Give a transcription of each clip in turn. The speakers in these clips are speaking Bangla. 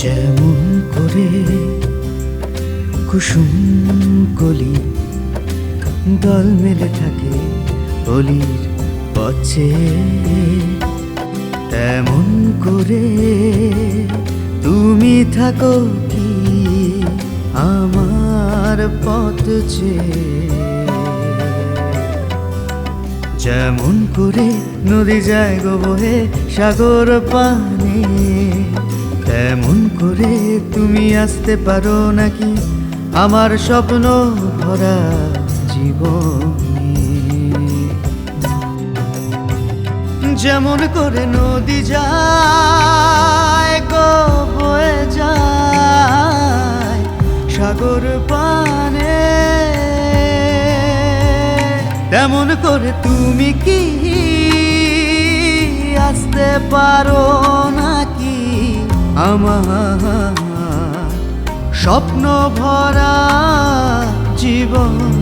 যেমন করে কুসুম কলি দল মেলে থাকে অলির পথে, তেমন করে তুমি থাকো কি আমার পথ চেয়ে। যেমন করে নদী যায় গো বহে সাগর পানে, তেমন করে তুমি আসতে পারো নাকি আমার স্বপ্ন ভরা জীবনে। যেমন করে নদী যায় গো বয়ে যায় সাগর পানে, তেমন করে তুমি কি আসতে পারো নাকি আমার স্বপ্ন ভরা জীবনে।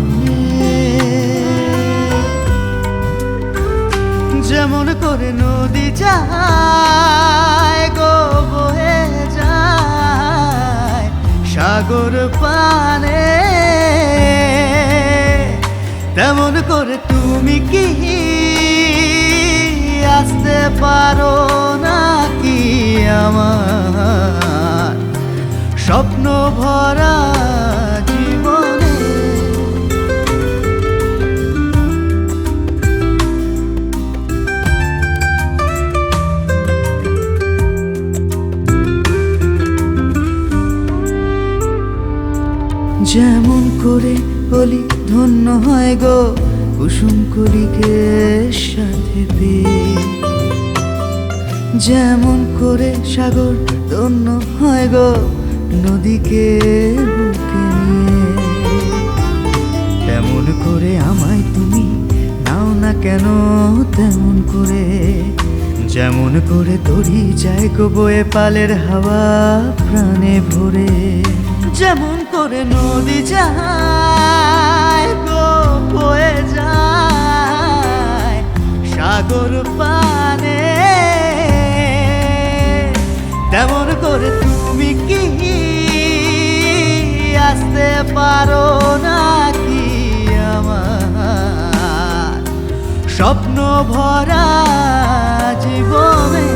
যেমন করে নদী যায় গো বয়ে যায় সাগর পানে, তেমন করে তুমি কি আসতে পারো নাকি আমার স্বপ্ন ভরা জীবনে। যেমন করে বলি ধন্য হয় গো কুসুম কলিকে সাথে পেয়ে, যেমন করে সাগর ধন্য হয় গো নদীকে বুকে নিয়ে, তেমন করে আমায় তুমি নাও না কেন তেমন করে। যেমন করে তরি যায় গো বয়ে পালের হাওয়া প্রাণে ভরে, যেমন করে নদী যায় গো বয়ে যায় সাগর পানে, তেমন করে তুমি কি আসতে পারো নাকি আমার স্বপ্ন ভরা জীবনে।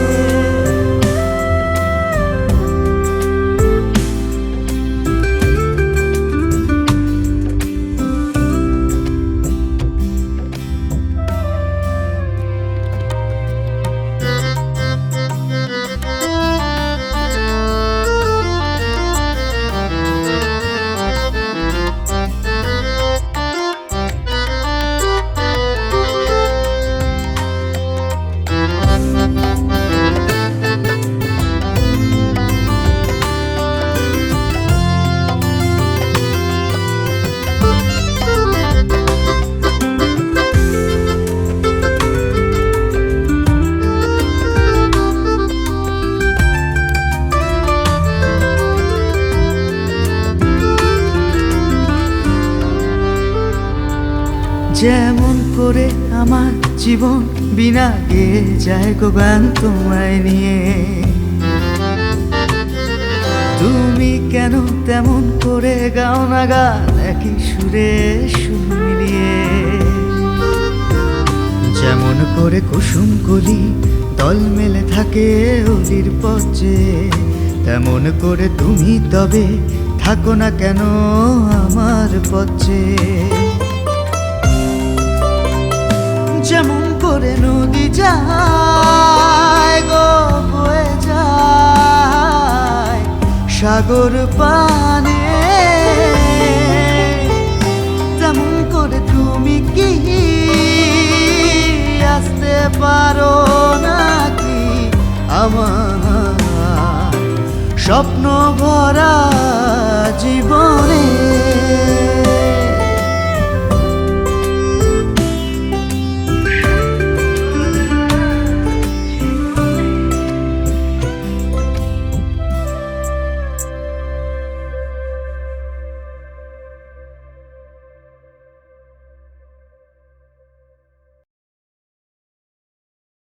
যেমন করে আমার জীবন বিনা গেয়ে যায় গো গান তোমায় নিয়ে, তুমি কেন তেমন করে গাও না গান একই সুরে সুর মিলিয়ে। যেমন করে কুসুম কলি দল মেলে থাকে অলির পথে, তেমন করে তুমি তবে থাকো না কেন আমার পথে। যেমন করে নদী যায় গো বয়ে যায় সাগর পানে, তেমন করে তুমি কি আসতে পারো নাকি আমার স্বপ্ন ভরা